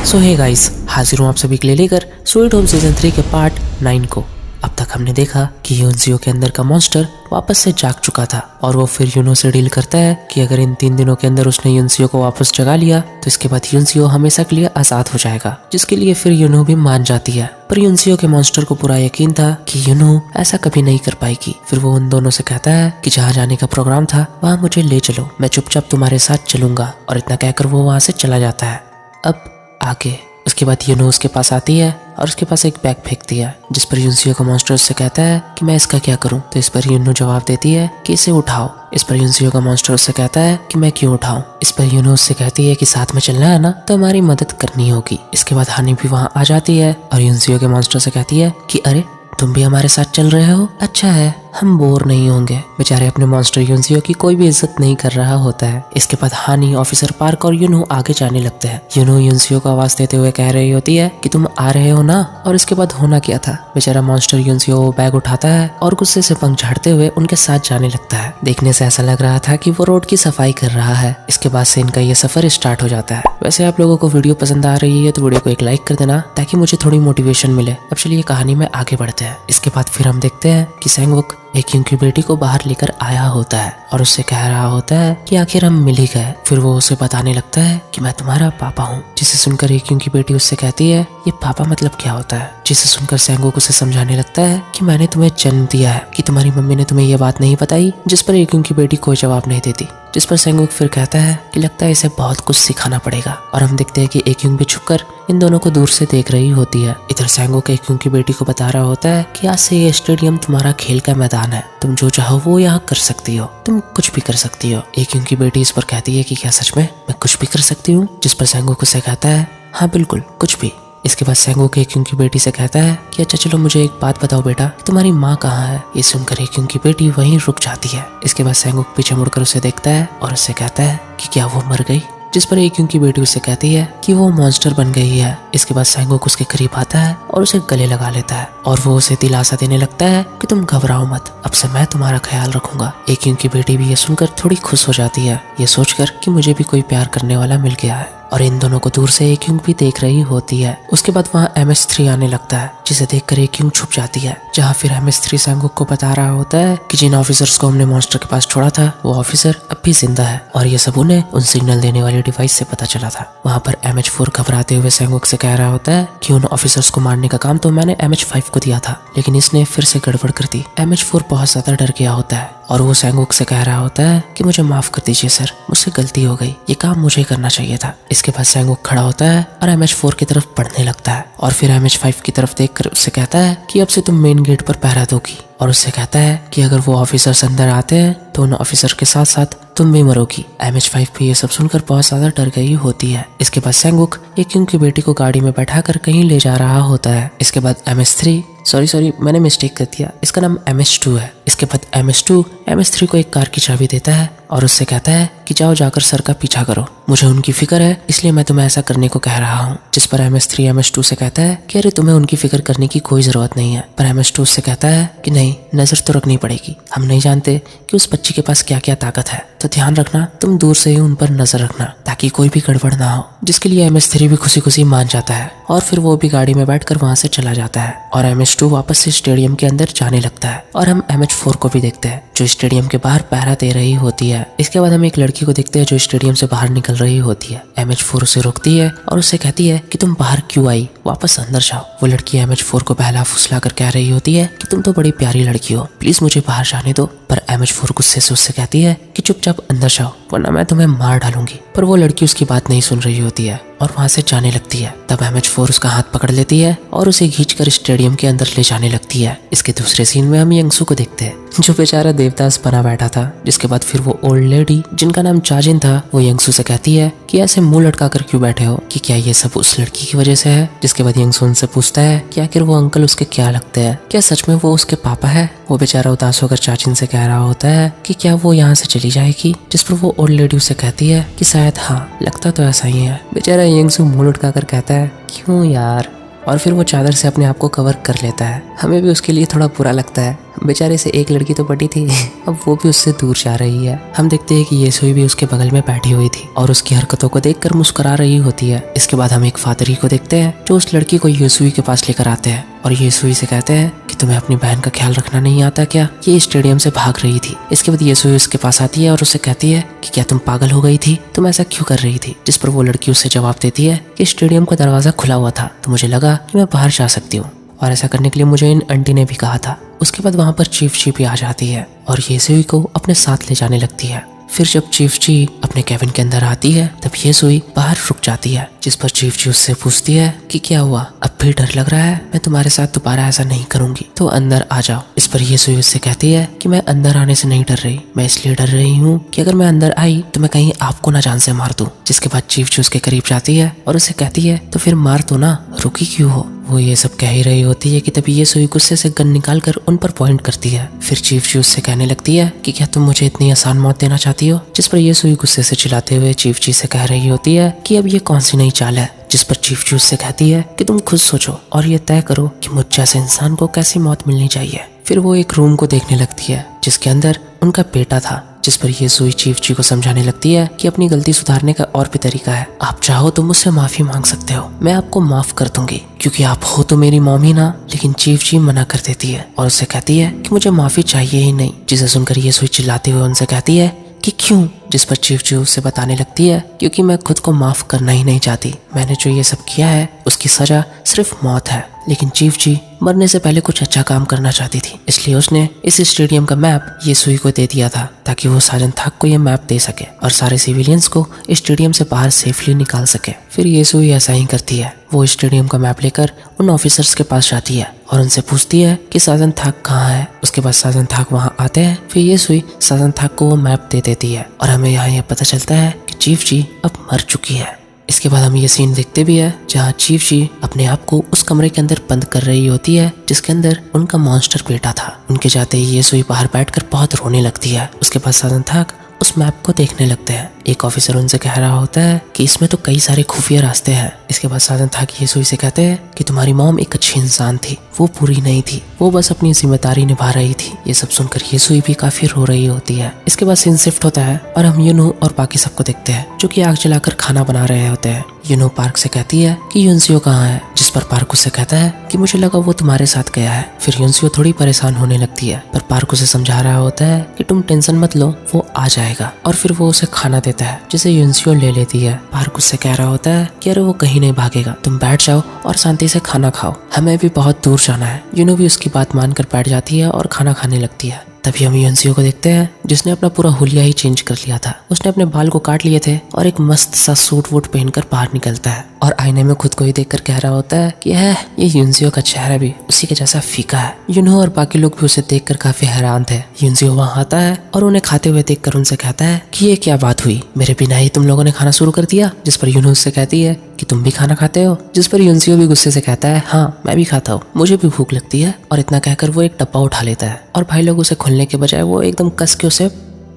सो hey guys, हाजिर हूँ आप सभी के लिए लेकर स्वीट होम सीजन 3 के पार्ट 9 को। अब तक हमने देखा कि यूनसियो के अंदर का मॉन्स्टर वापस से जाग चुका था और वो फिर यूनो से डील करता है कि अगर इन 3 दिनों के अंदर उसने यूनसियो को वापस जगा लिया तो इसके बाद यूनसियो हमेशा के लिए आजाद हो जाएगा, जिसके लिए फिर यूनो भी मान जाती है। पर यूनसियो के मॉन्स्टर को पूरा यकीन था कि यूनो ऐसा कभी नहीं कर पाएगी। फिर वो उन दोनों से कहता है कि जहाँ जाने का प्रोग्राम था वहाँ मुझे ले चलो, मैं चुपचाप तुम्हारे साथ चलूंगा। और इतना कहकर वो वहाँ से चला जाता है। अब आगे उसके बाद यूनो उसके पास आती है और उसके पास एक बैग फेंकती है, जिस पर यूनसियो का मॉन्स्टर उससे कहता है कि मैं इसका क्या करूं। तो इस पर यूनो जवाब देती है कि इसे उठाओ। इस पर यूनसियो का मॉन्स्टर उससे कहता है कि मैं क्यों उठाऊं। इस पर यूनो उससे कहती है कि साथ में चलना है ना, तो हमारी मदद करनी होगी। इसके बाद हानी भी वहाँ आ जाती है और यूनसियो के मॉन्स्टर से कहती है कि अरे तुम भी हमारे साथ चल रहे हो, अच्छा है, हम बोर नहीं होंगे। बेचारे अपने मॉन्स्टर यूनसियो की कोई भी इज्जत नहीं कर रहा होता है। इसके बाद हानी, ऑफिसर पार्क और यूनो आगे जाने लगते हैं। यूनो यूनसियो को आवाज देते हुए कह रही होती है कि तुम आ रहे हो ना। और इसके बाद होना क्या था, बेचारा मॉन्स्टर यूनसियो बैग उठाता है और गुस्से से पंख झाड़ते हुए उनके साथ जाने लगता है। देखने से ऐसा लग रहा था कि वो रोड की सफाई कर रहा है। इसके बाद से इनका ये सफर स्टार्ट हो जाता है। वैसे आप लोगों को वीडियो पसंद आ रही है तो वीडियो को एक लाइक कर देना ताकि मुझे थोड़ी मोटिवेशन मिले। अब चलिए कहानी में आगे बढ़ते हैं। इसके बाद फिर हम देखते हैं कि सैंगवुक एक इंक्यूबेटी को बाहर लेकर आया होता है और उससे कह रहा होता है कि आखिर हम मिल ही गए। फिर वो उसे बताने लगता है कि मैं तुम्हारा पापा हूँ, जिसे सुनकर एक इंक्यूबेटी उससे कहती है ये पापा मतलब क्या होता है। जिसे सुनकर सैंगवुक उसे समझाने लगता है कि मैंने तुम्हें जन्म दिया है, कि तुम्हारी मम्मी ने तुम्हें ये बात नहीं बताई। जिस पर एक इंक्यूबेटी कोई जवाब नहीं देती। जिस पर सैंगवुक फिर कहता है कि लगता है इसे बहुत कुछ सिखाना पड़ेगा। और हम देखते हैं कि एक यूंग भी छुपकर इन दोनों को दूर से देख रही होती है। इधर सैंगवुक एक यूंग की बेटी को बता रहा होता है कि आज से ये स्टेडियम तुम्हारा खेल का मैदान है, तुम जो चाहो वो यहाँ कर सकती हो, तुम कुछ भी कर सकती हो। एक यूंग की बेटी इस पर कहती है कि क्या सच में मैं कुछ भी कर सकती हूँ। जिस पर सैंगवुक उसे कहता है हाँ बिल्कुल कुछ भी। इसके बाद सैंगवुक एक यूंग की बेटी से कहता है कि अच्छा चलो मुझे एक बात बताओ बेटा, तुम्हारी माँ कहाँ है। ये सुनकर एक यूंग की बेटी वहीं रुक जाती है। इसके बाद सैंगवुक पीछे मुड़कर उसे देखता है और उससे कहता है कि क्या वो मर गई। जिस पर एक यूंग की बेटी उससे कहती है कि वो मॉन्स्टर बन गई है। इसके बाद सैंगवुक उसके करीब आता है और उसे गले लगा लेता है और वो उसे दिलासा देने लगता है कि तुम घबराओ मत, अब से मैं तुम्हारा ख्याल रखूंगा। एक यूंग की बेटी भी ये सुनकर थोड़ी खुश हो जाती है, ये सोचकर कि मुझे भी कोई प्यार करने वाला मिल गया है। और इन दोनों को दूर से एक यूंग भी देख रही होती है। उसके बाद वहाँ MS-3 आने लगता है, जिसे देखकर एक यूंग छुप जाती है। जहाँ फिर MS-3 सैंगवुक को बता रहा होता है कि जिन ऑफिसर्स को हमने मॉन्स्टर के पास छोड़ा था वो ऑफिसर अब भी जिंदा है और ये सब उन्हें उन सिग्नल देने वाले डिवाइस से पता चला था। वहाँ पर MH-4 घबराते हुए सैंगवुक से कह रहा होता है कि उन ऑफिसर्स को मारने का काम तो मैंने MH-5 को दिया था, लेकिन इसने फिर से गड़बड़ कर दी। MH-4 बहुत ज्यादा डर गया होता है और वो सैंगवुक से कह रहा होता है कि मुझे माफ कर दीजिए सर, मुझसे गलती हो गई, ये काम मुझे करना चाहिए था। इसके बाद सैंगवुक खड़ा होता है और MH-4 की तरफ बढ़ने लगता है और फिर MH-5 की तरफ देखकर उससे कहता है कि अब से तुम मेन गेट पर पहरा दोगी। और उससे कहता है कि अगर वो ऑफिसर्स अंदर आते हैं तो उन ऑफिसर के साथ साथ तुम भी मरोगी। MH-5 भी ये सब सुनकर बहुत ज्यादा डर गई होती है। इसके बाद सैंगवुक एक यूंग की बेटी को गाड़ी में बैठाकर कहीं ले जा रहा होता है। इसके बाद MS-3 सॉरी मैंने मिस्टेक कर दिया, इसका नाम MS-2 है। इसके बाद MS-2 MS-3 को एक कार की चाबी देता है और उससे कहता है कि जाओ जाकर सर का पीछा करो, मुझे उनकी फिक्र है इसलिए मैं तुम्हें ऐसा करने को कह रहा हूँ। जिस पर MS-3 MS-2 से कहता है कि अरे तुम्हें उनकी फिक्र करने की कोई जरूरत नहीं है। पर MS-2 से कहता है कि नहीं, नजर तो रखनी पड़ेगी, हम नहीं जानते कि उस बच्ची के पास क्या क्या ताकत है, तो ध्यान रखना, तुम दूर से ही उन पर नजर रखना ताकि कोई भी गड़बड़ ना हो। जिसके लिए MS-3 भी खुशी खुशी मान जाता है और फिर वो भी गाड़ी में बैठकर वहां से चला जाता है और MS-2 वापस से स्टेडियम के अंदर जाने लगता है। और हम MH-4 को भी देखते हैं जो स्टेडियम के बाहर पहरा दे रही होती है। इसके बाद हम एक लड़की को देखते हैं जो स्टेडियम से बाहर निकल रही होती है। MH-4 उसे रोकती है और उससे कहती है कि तुम बाहर क्यों आई, वापस अंदर जाओ। वो लड़की MH-4 को बहला फुसला कर कह रही होती है कि तुम तो बड़ी प्यारी लड़की हो, प्लीज मुझे बाहर जाने दो। पर MH-4 गुस्से से उससे कहती है कि चुपचाप अंदर जाओ वरना मैं तुम्हें मार डालूंगी। पर वो लड़की उसकी बात नहीं सुन रही होती है और वहां से जाने लगती है। तब MH-4 उसका हाथ पकड़ लेती है और उसे खींचकर स्टेडियम के अंदर ले जाने लगती है। इसके दूसरे सीन में हम यंगसू को देखते हैं जो बेचारा देवदास बना बैठा था। जिसके बाद फिर वो ओल्ड लेडी जिनका नाम चाजिन था वो यंगसू से कहती है कि ऐसे मुंह लटका कर क्यों बैठे हो, कि क्या ये सब उस लड़की की वजह से है। जिसके बाद यंगसू उनसे पूछता है कि आखिर वो अंकल उसके क्या लगते हैं, क्या सच में वो उसके पापा है। वो बेचारा उदास होकर चाचिन से कह रहा होता है कि क्या वो यहाँ से चली जाएगी। जिस पर वो ओल्ड लेडी उसे कहती है कि शायद हाँ, लगता तो ऐसा ही है। बेचारा यंगसू मुंह लटका कर कहता है क्यों यार, और फिर वो चादर से अपने आप को कवर कर लेता है। हमें भी उसके लिए थोड़ा बुरा लगता है, बेचारे से एक लड़की तो पटी थी, अब वो भी उससे दूर जा रही है। हम देखते हैं कि येसुई भी उसके बगल में बैठी हुई थी और उसकी हरकतों को देखकर मुस्कुरा रही होती है। इसके बाद हम एक फादरी को देखते हैं जो उस लड़की को येसुई के पास लेकर आते हैं और येसुई से कहते हैं कि तुम्हें अपनी बहन का ख्याल रखना नहीं आता क्या? ये स्टेडियम से भाग रही थी। इसके बाद येसुई उसके पास आती है और उसे कहती है कि क्या तुम पागल हो गई थी? तुम ऐसा क्यों कर रही थी? जिस पर वो लड़की उससे जवाब देती है कि स्टेडियम का दरवाजा खुला हुआ था तो मुझे लगा कि मैं बाहर जा सकती हूँ और ऐसा करने के लिए मुझे इन आंटी ने भी कहा था। उसके बाद वहाँ पर चीफ जी भी आ जाती है और येसुई को अपने साथ ले जाने लगती है। फिर जब चीफ जी अपने केबिन के अंदर आती है तब येसुई बाहर रुक जाती है, जिस पर चीफ जी उससे पूछती है कि क्या हुआ, अब भी डर लग रहा है? मैं तुम्हारे साथ दोबारा ऐसा नहीं करूंगी, तो अंदर आ जाओ। इस पर येसुई उससे कहती है कि मैं अंदर आने से नहीं डर रही, मैं इसलिए डर रही हूँ कि अगर मैं अंदर आई तो मैं कहीं आपको ना जान से मार दूं। जिसके बाद चीफ जी उसके करीब जाती है और उसे कहती है तो फिर मार दो ना, रुकी क्यों हो? वो ये सब कह ही रही होती है कि तभी येसुई गुस्से से गन निकाल कर उन पर पॉइंट करती है। फिर चीफ जी उससे कहने लगती है कि क्या तुम मुझे इतनी आसान मौत देना चाहती हो? जिस पर येसुई गुस्से से चिल्लाते हुए चीफ जी से कह रही होती है कि अब ये कौन सी नई चाल है? जिस पर चीफ जी उससे कहती है कि तुम खुद सोचो और ये तय करो कि मुझ जैसे इंसान को कैसी मौत मिलनी चाहिए। फिर वो एक रूम को देखने लगती है जिसके अंदर उनका बेटा था, जिस पर येसुई चीफ जी को समझाने लगती है कि अपनी गलती सुधारने का और भी तरीका है। आप चाहो तो मुझसे माफी मांग सकते हो, मैं आपको माफ कर दूंगी क्योंकि आप हो तो मेरी मॉम ही ना। लेकिन चीफ जी मना कर देती है और उससे कहती है कि मुझे माफी चाहिए ही नहीं। जिसे सुनकर येसुई चिल्लाते हुए उनसे कहती है कि क्यों? जिस पर चीफ जी उससे बताने लगती है क्योंकि मैं खुद को माफ करना ही नहीं चाहती, मैंने जो ये सब किया है उसकी सजा सिर्फ मौत है। लेकिन चीफ जी मरने से पहले कुछ अच्छा काम करना चाहती थी, इसलिए उसने इस स्टेडियम का मैप येसुई को दे दिया था ताकि वो साजन थाक को ये मैप दे सके और सारे सिविलियंस को स्टेडियम से बाहर सेफली निकाल सके। फिर येसुई ऐसा ही करती है, वो स्टेडियम का मैप लेकर उन ऑफिसर्स के पास जाती है और उनसे पूछती है कि साजन थाक कहाँ है। उसके बाद साजन थाक वहाँ आते हैं। फिर येसुई साजन थाक को वो मैप दे देती है और हमें यहाँ ये पता चलता है कि चीफ जी अब मर चुकी है। इसके बाद हम ये सीन देखते भी है जहाँ चीफ जी अपने आप को उस कमरे के अंदर बंद कर रही होती है जिसके अंदर उनका मॉन्स्टर बेटा था। उनके जाते ही येसुई बाहर बैठकर बहुत रोने लगती है। उसके बाद साजन थाक उस मैप को देखने लगते हैं। एक ऑफिसर उनसे कह रहा होता है कि इसमें तो कई सारे खुफिया रास्ते हैं। इसके बाद साजन थाक येसुई से कहते हैं कि तुम्हारी मॉम एक अच्छी इंसान थी, वो पूरी नहीं थी, वो बस अपनी जिम्मेदारी निभा रही थी। ये सब सुनकर येसुई भी काफी रो रही होती है। इसके बाद सीन शिफ्ट होता है और हम यूनो और बाकी सबको देखते हैं जो कि आग जलाकर खाना बना रहे होते हैं। यूनो पार्क से कहती है कि युनसियो कहाँ है, जिस पर पार्क उससे कहता है कि मुझे लगा वो तुम्हारे साथ गया है। फिर युनसियो थोड़ी परेशान होने लगती है पर पार्क उसे समझा रहा होता है कि तुम टेंशन मत लो, वो आ जाएगा। और फिर वो उसे खाना देता है जिसे युनसियो ले लेती है। पार्क उससे कह रहा होता है कि अरे वो कहीं नहीं भागेगा, तुम बैठ जाओ और शांति से खाना खाओ, हमें भी बहुत दूर जाना है। यूनो भी उसकी बात मानकर बैठ जाती है और खाना खाने लगती है। तभी हम युनसियो को देखते हैं जिसने अपना पूरा हुलिया ही चेंज कर लिया था। उसने अपने बाल को काट लिए थे और एक मस्त सा सूट वूट पहनकर बाहर निकलता है और आईने में खुद को ही देखकर कह रहा होता है कि ये युनसियो का चेहरा भी उसी के जैसा फीका है। यूनो और बाकी लोग भी उसे देखकर काफी हैरान थे। युनसियो वहाँ आता है और उन्हें खाते हुए देखकर उनसे कहता है कि ये क्या बात हुई, मेरे बिना ही तुम लोगों ने खाना शुरू कर दिया। जिस पर यूनो उससे कहती है कि तुम भी खाना खाते हो। जिस पर युनसियो भी गुस्से से कहता है हाँ मैं भी खाता हूँ, मुझे भी भूख लगती है। और इतना कहकर वो एक डब्बा उठा लेता है और भाई लोग उसे खोलने के बजाय वो एकदम कस के उसे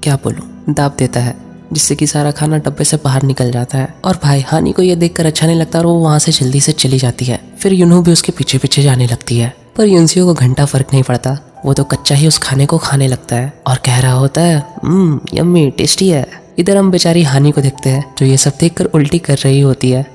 क्या बोलूं दाब देता है, जिससे कि सारा खाना डब्बे से बाहर निकल जाता है। और भाई हानि को ये देखकर अच्छा नहीं लगता और वो वहाँ से जल्दी से चली जाती है। फिर यूनो भी उसके पीछे पीछे जाने लगती है पर युनसियो को घंटा फर्क नहीं पड़ता, वो तो कच्चा ही उस खाने को खाने लगता है और कह रहा होता है यम्मी टेस्टी है। इधर हम बेचारी हानि को देखते हैं जो ये सब देखकर उल्टी कर रही होती है।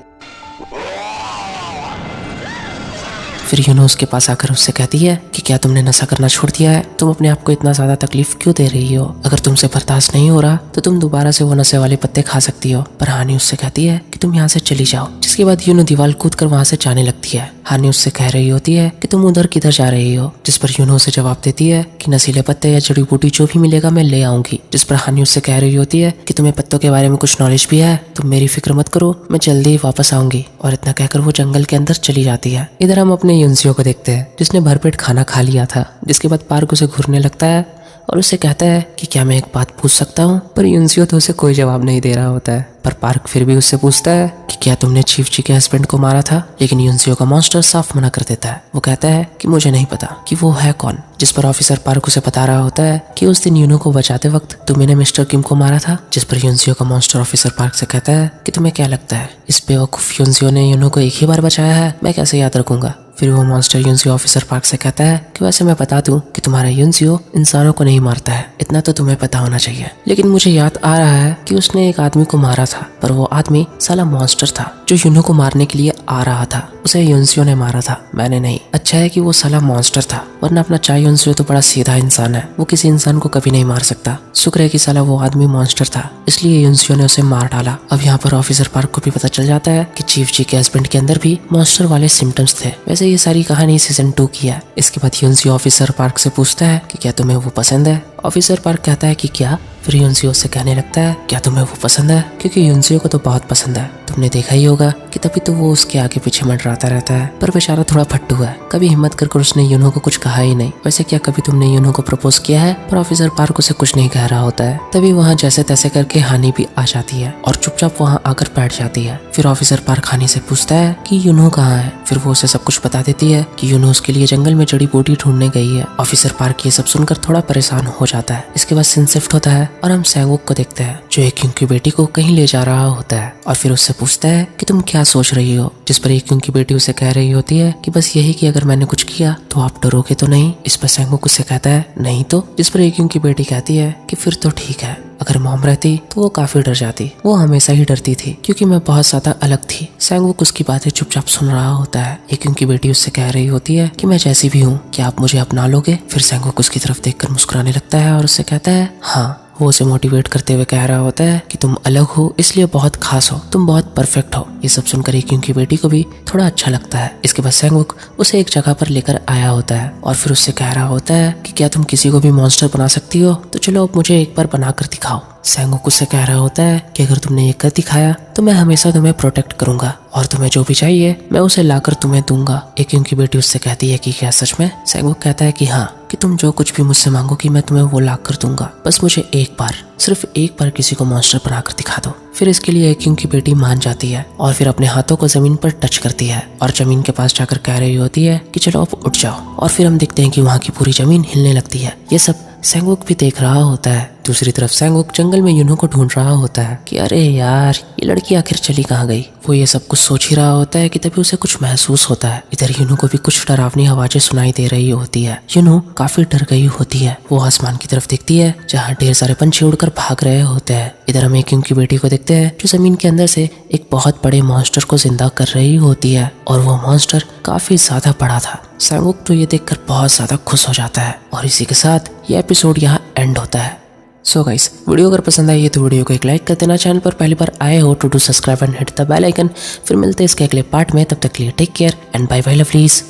फिर यूनो उसके पास आकर उससे कहती है कि क्या तुमने नशा करना छोड़ दिया है, तुम अपने आप को इतना ज्यादा तकलीफ क्यों दे रही हो, अगर तुमसे बर्दाश्त नहीं हो रहा तो तुम दोबारा से वो नशे वाले पत्ते खा सकती हो। पर हानि उससे कहती है कि तुम यहाँ से चली जाओ। जिसके बाद यूनो दीवार कूद कर वहाँ से जाने लगती है। हानि उससे कह रही होती है कि तुम उधर किधर जा रही हो। जिस पर यूनो उसे जवाब देती है कि नशीले पत्ते या जड़ी बूटी जो भी मिलेगा मैं ले आऊंगी। जिस पर हानि उससे कह रही होती है कि तुम्हें पत्तों के बारे में कुछ नॉलेज भी है, तुम मेरी फिक्र मत करो, मैं जल्दी ही वापस आऊंगी। और इतना कहकर वो जंगल के अंदर चली जाती है। इधर हम अपने युनसियो को देखते हैं जिसने भरपेट खाना खा लिया था। जिसके बाद पार्क उसे घूरने लगता है और उससे कहता है कि क्या मैं एक बात पूछ सकता हूँ, पर युनसियो तो उसे कोई जवाब नहीं दे रहा होता है। पर पार्क फिर भी उससे पूछता है कि क्या तुमने चीफ जी के हस्बैंड को मारा था। लेकिन युनसियो का मॉन्स्टर साफ मना कर देता है। वो कहता है कि मुझे नहीं पता कि वो है कौन। जिस पर ऑफिसर पार्क उसे बता रहा होता है कि उस दिन यूनो को बचाते वक्त तुमने मिस्टर किम को मारा था। जिस पर युनसियो का मॉन्स्टर ऑफिसर पार्क से कहता है कि तुम्हें क्या लगता है इस बेवकूफ युनसियो ने यूनो को एक ही बार बचाया है, मैं कैसे याद रखूंगा। फिर वो मॉन्स्टर युनजियो ऑफिसर पार्क से कहता है कि वैसे मैं बता दूं कि तुम्हारा युनजियो इंसानों को नहीं मारता है, इतना तो तुम्हें पता होना चाहिए। लेकिन मुझे याद आ रहा है कि उसने एक आदमी को मारा था, पर वो आदमी साला मॉन्स्टर था जो युनो को मारने के लिए आ रहा था। उसे युनजियो ने मारा था, मैंने नहीं। अच्छा है कि वो साला मॉन्स्टर था, वरना अपना चाय युनजियो तो बड़ा सीधा इंसान है, वो किसी इंसान को कभी नहीं मार सकता। शुक्र है कि साला वो आदमी मॉन्स्टर था, इसलिए युनजियो ने उसे मार डाला। अब यहाँ पर ऑफिसर पार्क को भी पता चल जाता है कि चीफ जी के हस्बैंड के अंदर भी मॉन्स्टर वाले सिम्टम्स थे। वैसे ये सारी कहानी सीजन 2 की है। इसके बाद युनजियो ऑफिसर पार्क से पूछता है कि क्या तुम्हें वो पसंद है। ऑफिसर पार्क कहता है कि क्या। फिर युनजियो से कहने लगता है क्या तुम्हें वो पसंद है, क्योंकि युनजियो को तो बहुत पसंद है। तुमने देखा ही होगा कि तभी तो वो उसके आगे पीछे मंडराता रहता है, पर बेचारा थोड़ा फट्टू है, कभी हिम्मत कर उसने युनो को कुछ कहा ही नहीं। वैसे क्या कभी तुमने युनो को प्रपोज किया है? पर ऑफिसर पार्क उसे कुछ नहीं कह रहा होता है। तभी वहाँ जैसे तैसे करके हानि भी आ जाती है और चुपचाप वहाँ आकर बैठ जाती है। फिर ऑफिसर पार्क हानि से पूछता है कि युनो कहाँ है। फिर वो उसे सब कुछ बता देती है कि युनो उसके लिए जंगल में जड़ी बूटी ढूंढने गई है। ऑफिसर पार्क ये सब सुनकर थोड़ा परेशान हो जाता है। इसके बाद सीन शिफ्ट होता है और हम सैंगवुक को देखते हैं जो एक क्योंकि बेटी को कहीं ले जा रहा होता है और फिर उससे पूछता है कि तुम क्या सोच रही हो। जिस पर एक क्योंकि बेटी उसे कह रही होती है कि बस यही कि अगर मैंने कुछ किया तो आप डरोगे तो नहीं। इस पर सैंगवुक उससे कहता है नहीं तो। जिस पर एक क्योंकि बेटी कहती है कि फिर तो ठीक है, अगर मॉम रहती तो वो काफी डर जाती। वो हमेशा ही डरती थी क्योंकि मैं बहुत ज्यादा अलग थी। सैंगवुक उसकी बातें चुपचाप सुन रहा होता है। एक क्योंकि बेटी उससे कह रही होती है कि मैं जैसी भी हूँ क्या आप मुझे अपना लोगे। फिर सैंगवुक उसकी तरफ देखकर मुस्कुराने लगता है और उससे कहता है हाँ। वो उसे मोटिवेट करते हुए कह रहा होता है कि तुम अलग हो इसलिए बहुत खास हो, तुम बहुत परफेक्ट हो। ये सब सुनकर एक क्योंकि बेटी को भी थोड़ा अच्छा लगता है। इसके बाद सैंगवुक उसे एक जगह पर लेकर आया होता है और फिर उससे कह रहा होता है कि क्या तुम किसी को भी मॉन्स्टर बना सकती हो, तो चलो अब मुझे एक बार बनाकर दिखाओ। सैंगवुक उससे कह रहा होता है कि अगर तुमने ये कर दिखाया तो मैं हमेशा तुम्हें प्रोटेक्ट करूंगा और तुम्हें जो भी चाहिए मैं उसे लाकर तुम्हें दूंगा। एक क्योंकि बेटी उससे कहती है कि क्या सच में? सैंगवुक कहता है कि हाँ, कि तुम जो कुछ भी मुझसे मांगोगी मैं तुम्हें वो ला कर दूंगा, बस मुझे एक बार, सिर्फ एक बार किसी को मॉन्स्टर बनाकर दिखा दो। फिर इसके लिए एक क्योंकि बेटी मान जाती है और फिर अपने हाथों को जमीन पर टच करती है और जमीन के पास जाकर कह रही होती है कि चलो अब उठ जाओ। और फिर हम देखते हैं कि वहाँ की पूरी जमीन हिलने लगती है। ये सब सैंगवुक भी देख रहा होता है। दूसरी तरफ सैंगवुक जंगल में युनो को ढूंढ रहा होता है कि अरे यार ये लड़की आखिर चली कहाँ गई। वो ये सब कुछ सोच ही रहा होता है कि तभी उसे कुछ महसूस होता है। इधर युनो को भी कुछ डरावनी आवाजें सुनाई दे रही होती है। युनो काफी डर गई होती है। वो आसमान की तरफ देखती है जहाँ ढेर सारे पंछी उड़कर भाग रहे होते हैं। इधर हम एक क्योंकि बेटी को देखते हैं जो जमीन के अंदर से एक बहुत बड़े मॉन्स्टर को जिंदा कर रही होती है और वो मॉन्स्टर काफी ज्यादा बड़ा था। सैंगवुक तो ये देखकर बहुत ज्यादा खुश हो जाता है और इसी के साथ ये एपिसोड यहाँ एंड होता है। सो गाइस, वीडियो अगर पसंद आई है तो वीडियो को एक लाइक कर देना। चैनल पर पहली बार आए हो तो do subscribe and hit the bell icon. फिर मिलते हैं इसके अगले पार्ट में, तब तक के लिए take care and bye bye lovelies.